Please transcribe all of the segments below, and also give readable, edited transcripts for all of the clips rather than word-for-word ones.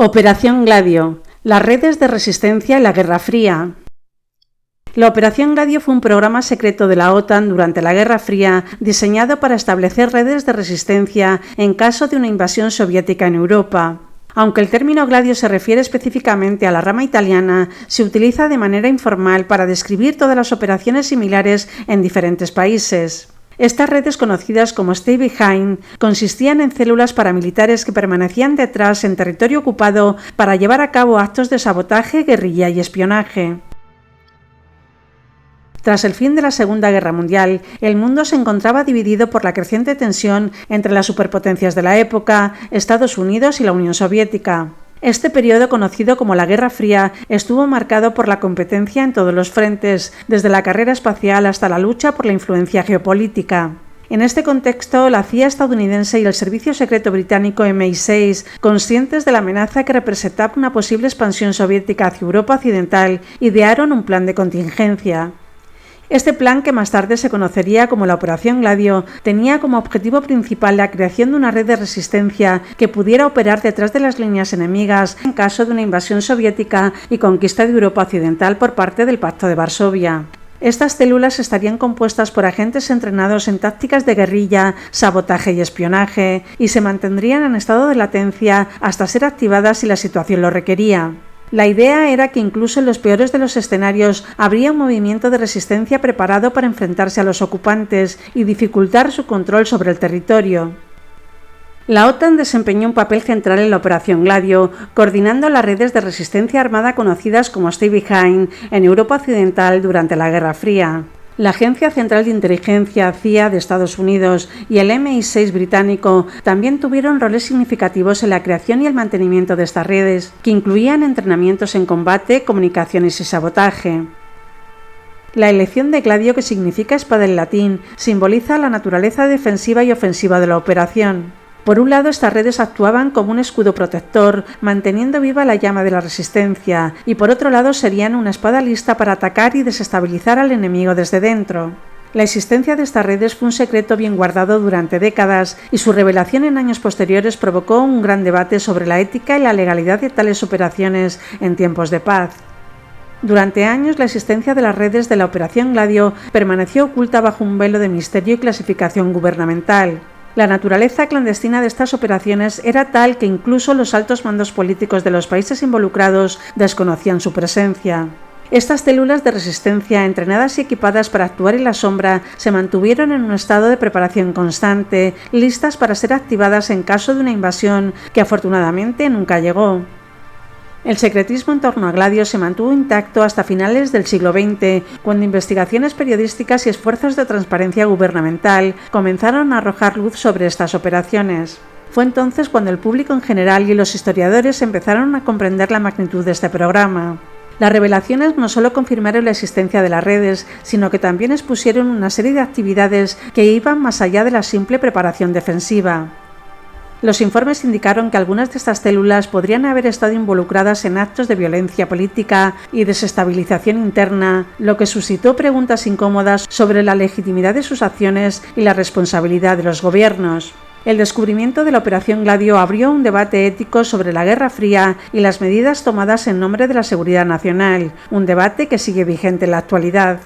Operación Gladio, las redes de resistencia en la Guerra Fría. La Operación Gladio fue un programa secreto de la OTAN durante la Guerra Fría diseñado para establecer redes de resistencia en caso de una invasión soviética en Europa. Aunque el término Gladio se refiere específicamente a la rama italiana, se utiliza de manera informal para describir todas las operaciones similares en diferentes países. Estas redes, conocidas como Stay Behind, consistían en células paramilitares que permanecían detrás en territorio ocupado para llevar a cabo actos de sabotaje, guerrilla y espionaje. Tras el fin de la Segunda Guerra Mundial, el mundo se encontraba dividido por la creciente tensión entre las superpotencias de la época, Estados Unidos y la Unión Soviética. Este periodo, conocido como la Guerra Fría, estuvo marcado por la competencia en todos los frentes, desde la carrera espacial hasta la lucha por la influencia geopolítica. En este contexto, la CIA estadounidense y el Servicio Secreto británico MI6, conscientes de la amenaza que representaba una posible expansión soviética hacia Europa Occidental, idearon un plan de contingencia. Este plan, que más tarde se conocería como la Operación Gladio, tenía como objetivo principal la creación de una red de resistencia que pudiera operar detrás de las líneas enemigas en caso de una invasión soviética y conquista de Europa Occidental por parte del Pacto de Varsovia. Estas células estarían compuestas por agentes entrenados en tácticas de guerrilla, sabotaje y espionaje, y se mantendrían en estado de latencia hasta ser activadas si la situación lo requería. La idea era que incluso en los peores de los escenarios habría un movimiento de resistencia preparado para enfrentarse a los ocupantes y dificultar su control sobre el territorio. La OTAN desempeñó un papel central en la Operación Gladio, coordinando las redes de resistencia armada conocidas como Stay Behind en Europa Occidental durante la Guerra Fría. La Agencia Central de Inteligencia CIA de Estados Unidos y el MI6 británico también tuvieron roles significativos en la creación y el mantenimiento de estas redes, que incluían entrenamientos en combate, comunicaciones y sabotaje. La elección de Gladio, que significa espada en latín, simboliza la naturaleza defensiva y ofensiva de la operación. Por un lado, estas redes actuaban como un escudo protector, manteniendo viva la llama de la resistencia, y por otro lado serían una espada lista para atacar y desestabilizar al enemigo desde dentro. La existencia de estas redes fue un secreto bien guardado durante décadas, y su revelación en años posteriores provocó un gran debate sobre la ética y la legalidad de tales operaciones en tiempos de paz. Durante años, la existencia de las redes de la Operación Gladio permaneció oculta bajo un velo de misterio y clasificación gubernamental. La naturaleza clandestina de estas operaciones era tal que incluso los altos mandos políticos de los países involucrados desconocían su presencia. Estas células de resistencia, entrenadas y equipadas para actuar en la sombra, se mantuvieron en un estado de preparación constante, listas para ser activadas en caso de una invasión que afortunadamente nunca llegó. El secretismo en torno a Gladio se mantuvo intacto hasta finales del siglo XX, cuando investigaciones periodísticas y esfuerzos de transparencia gubernamental comenzaron a arrojar luz sobre estas operaciones. Fue entonces cuando el público en general y los historiadores empezaron a comprender la magnitud de este programa. Las revelaciones no solo confirmaron la existencia de las redes, sino que también expusieron una serie de actividades que iban más allá de la simple preparación defensiva. Los informes indicaron que algunas de estas células podrían haber estado involucradas en actos de violencia política y desestabilización interna, lo que suscitó preguntas incómodas sobre la legitimidad de sus acciones y la responsabilidad de los gobiernos. El descubrimiento de la Operación Gladio abrió un debate ético sobre la Guerra Fría y las medidas tomadas en nombre de la seguridad nacional, un debate que sigue vigente en la actualidad.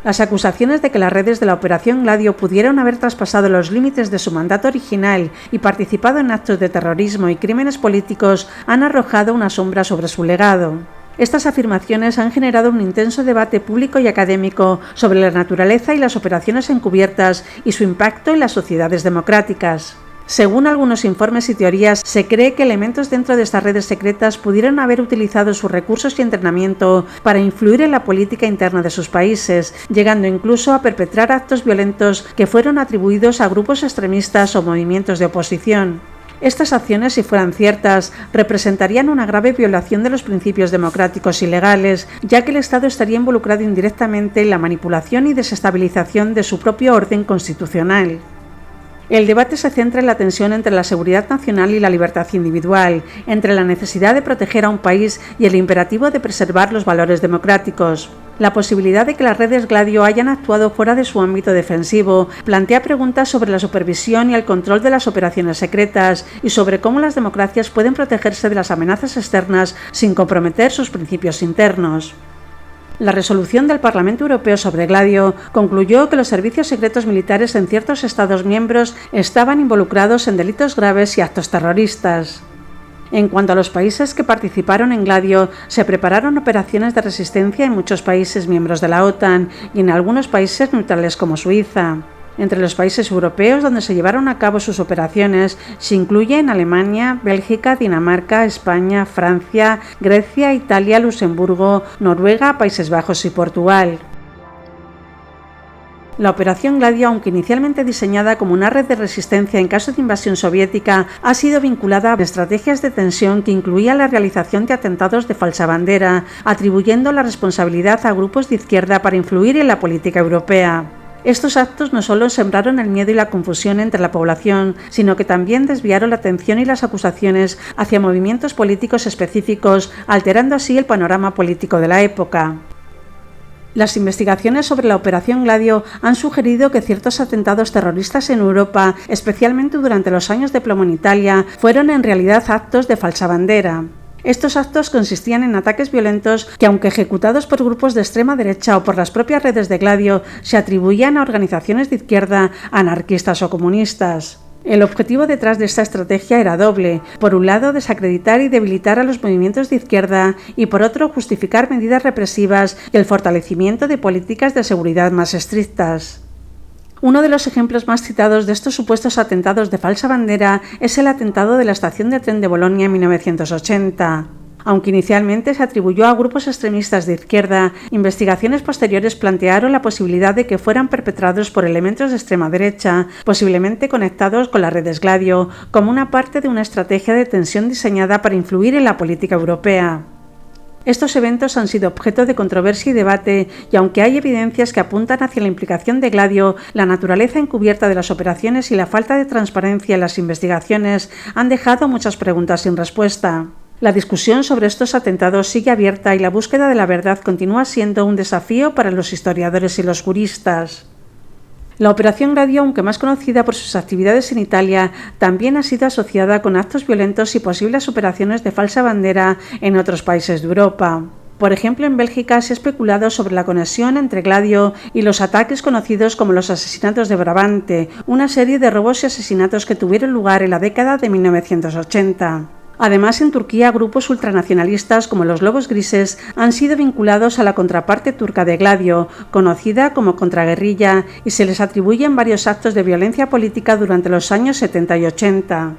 Las acusaciones de que las redes de la Operación Gladio pudieron haber traspasado los límites de su mandato original y participado en actos de terrorismo y crímenes políticos han arrojado una sombra sobre su legado. Estas afirmaciones han generado un intenso debate público y académico sobre la naturaleza y las operaciones encubiertas y su impacto en las sociedades democráticas. Según algunos informes y teorías, se cree que elementos dentro de estas redes secretas pudieron haber utilizado sus recursos y entrenamiento para influir en la política interna de sus países, llegando incluso a perpetrar actos violentos que fueron atribuidos a grupos extremistas o movimientos de oposición. Estas acciones, si fueran ciertas, representarían una grave violación de los principios democráticos y legales, ya que el Estado estaría involucrado indirectamente en la manipulación y desestabilización de su propio orden constitucional. El debate se centra en la tensión entre la seguridad nacional y la libertad individual, entre la necesidad de proteger a un país y el imperativo de preservar los valores democráticos. La posibilidad de que las redes Gladio hayan actuado fuera de su ámbito defensivo plantea preguntas sobre la supervisión y el control de las operaciones secretas y sobre cómo las democracias pueden protegerse de las amenazas externas sin comprometer sus principios internos. La resolución del Parlamento Europeo sobre Gladio concluyó que los servicios secretos militares en ciertos Estados miembros estaban involucrados en delitos graves y actos terroristas. En cuanto a los países que participaron en Gladio, se prepararon operaciones de resistencia en muchos países miembros de la OTAN y en algunos países neutrales como Suiza. Entre los países europeos donde se llevaron a cabo sus operaciones se incluyen Alemania, Bélgica, Dinamarca, España, Francia, Grecia, Italia, Luxemburgo, Noruega, Países Bajos y Portugal. La Operación Gladio, aunque inicialmente diseñada como una red de resistencia en caso de invasión soviética, ha sido vinculada a estrategias de tensión que incluían la realización de atentados de falsa bandera, atribuyendo la responsabilidad a grupos de izquierda para influir en la política europea. Estos actos no solo sembraron el miedo y la confusión entre la población, sino que también desviaron la atención y las acusaciones hacia movimientos políticos específicos, alterando así el panorama político de la época. Las investigaciones sobre la Operación Gladio han sugerido que ciertos atentados terroristas en Europa, especialmente durante los años de plomo en Italia, fueron en realidad actos de falsa bandera. Estos actos consistían en ataques violentos que, aunque ejecutados por grupos de extrema derecha o por las propias redes de Gladio, se atribuían a organizaciones de izquierda, anarquistas o comunistas. El objetivo detrás de esta estrategia era doble: por un lado, desacreditar y debilitar a los movimientos de izquierda y por otro, justificar medidas represivas y el fortalecimiento de políticas de seguridad más estrictas. Uno de los ejemplos más citados de estos supuestos atentados de falsa bandera es el atentado de la estación de tren de Bolonia en 1980. Aunque inicialmente se atribuyó a grupos extremistas de izquierda, investigaciones posteriores plantearon la posibilidad de que fueran perpetrados por elementos de extrema derecha, posiblemente conectados con las redes Gladio, como una parte de una estrategia de tensión diseñada para influir en la política europea. Estos eventos han sido objeto de controversia y debate, y aunque hay evidencias que apuntan hacia la implicación de Gladio, la naturaleza encubierta de las operaciones y la falta de transparencia en las investigaciones han dejado muchas preguntas sin respuesta. La discusión sobre estos atentados sigue abierta y la búsqueda de la verdad continúa siendo un desafío para los historiadores y los juristas. La Operación Gladio, aunque más conocida por sus actividades en Italia, también ha sido asociada con actos violentos y posibles operaciones de falsa bandera en otros países de Europa. Por ejemplo, en Bélgica se ha especulado sobre la conexión entre Gladio y los ataques conocidos como los asesinatos de Brabante, una serie de robos y asesinatos que tuvieron lugar en la década de 1980. Además, en Turquía, grupos ultranacionalistas como los Lobos Grises han sido vinculados a la contraparte turca de Gladio, conocida como contraguerrilla, y se les atribuyen varios actos de violencia política durante los años 70 y 80.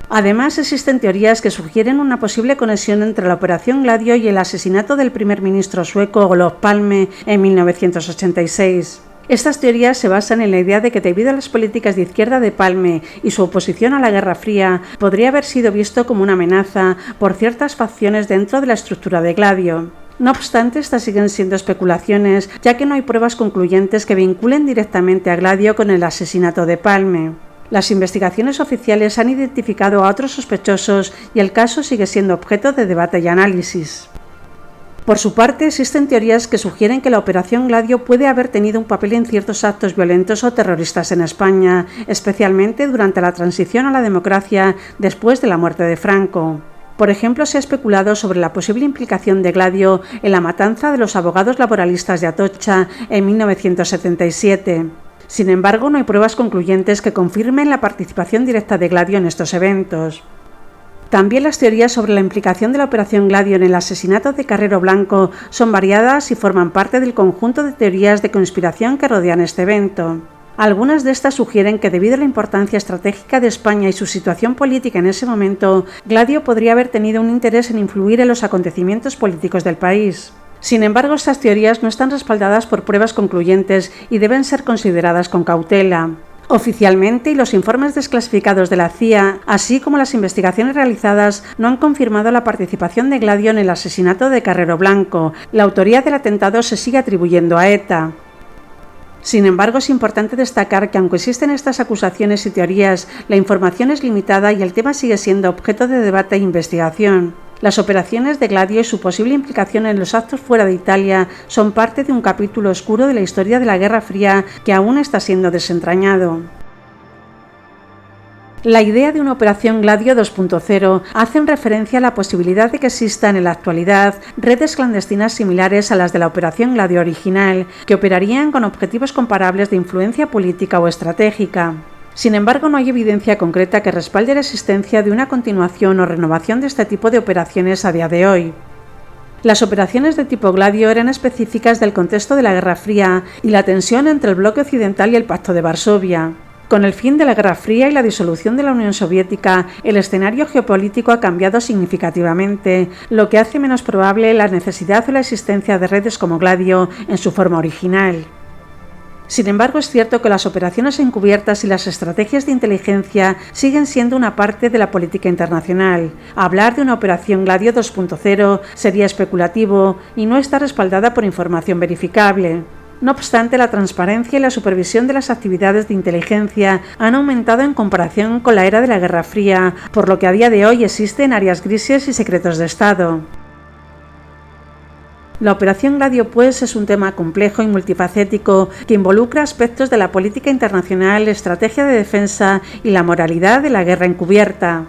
Además, existen teorías que sugieren una posible conexión entre la Operación Gladio y el asesinato del primer ministro sueco Olof Palme en 1986. Estas teorías se basan en la idea de que, debido a las políticas de izquierda de Palme y su oposición a la Guerra Fría, podría haber sido visto como una amenaza por ciertas facciones dentro de la estructura de Gladio. No obstante, estas siguen siendo especulaciones, ya que no hay pruebas concluyentes que vinculen directamente a Gladio con el asesinato de Palme. Las investigaciones oficiales han identificado a otros sospechosos y el caso sigue siendo objeto de debate y análisis. Por su parte, existen teorías que sugieren que la Operación Gladio puede haber tenido un papel en ciertos actos violentos o terroristas en España, especialmente durante la transición a la democracia después de la muerte de Franco. Por ejemplo, se ha especulado sobre la posible implicación de Gladio en la matanza de los abogados laboralistas de Atocha en 1977. Sin embargo, no hay pruebas concluyentes que confirmen la participación directa de Gladio en estos eventos. También las teorías sobre la implicación de la Operación Gladio en el asesinato de Carrero Blanco son variadas y forman parte del conjunto de teorías de conspiración que rodean este evento. Algunas de estas sugieren que, debido a la importancia estratégica de España y su situación política en ese momento, Gladio podría haber tenido un interés en influir en los acontecimientos políticos del país. Sin embargo, estas teorías no están respaldadas por pruebas concluyentes y deben ser consideradas con cautela. Oficialmente, y los informes desclasificados de la CIA, así como las investigaciones realizadas, no han confirmado la participación de Gladio en el asesinato de Carrero Blanco. La autoría del atentado se sigue atribuyendo a ETA. Sin embargo, es importante destacar que, aunque existen estas acusaciones y teorías, la información es limitada y el tema sigue siendo objeto de debate e investigación. Las operaciones de Gladio y su posible implicación en los actos fuera de Italia son parte de un capítulo oscuro de la historia de la Guerra Fría que aún está siendo desentrañado. La idea de una operación Gladio 2.0 hace referencia a la posibilidad de que existan en la actualidad redes clandestinas similares a las de la operación Gladio original, que operarían con objetivos comparables de influencia política o estratégica. Sin embargo, no hay evidencia concreta que respalde la existencia de una continuación o renovación de este tipo de operaciones a día de hoy. Las operaciones de tipo Gladio eran específicas del contexto de la Guerra Fría y la tensión entre el bloque occidental y el Pacto de Varsovia. Con el fin de la Guerra Fría y la disolución de la Unión Soviética, el escenario geopolítico ha cambiado significativamente, lo que hace menos probable la necesidad o la existencia de redes como Gladio en su forma original. Sin embargo, es cierto que las operaciones encubiertas y las estrategias de inteligencia siguen siendo una parte de la política internacional. Hablar de una operación Gladio 2.0 sería especulativo y no está respaldada por información verificable. No obstante, la transparencia y la supervisión de las actividades de inteligencia han aumentado en comparación con la era de la Guerra Fría, por lo que a día de hoy existen áreas grises y secretos de Estado. La operación Gladio, pues, es un tema complejo y multifacético que involucra aspectos de la política internacional, estrategia de defensa y la moralidad de la guerra encubierta.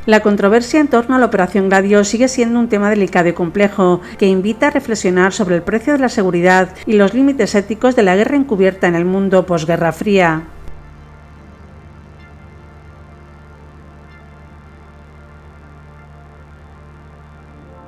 La controversia en torno a la operación Gladio sigue siendo un tema delicado y complejo que invita a reflexionar sobre el precio de la seguridad y los límites éticos de la guerra encubierta en el mundo posguerra fría.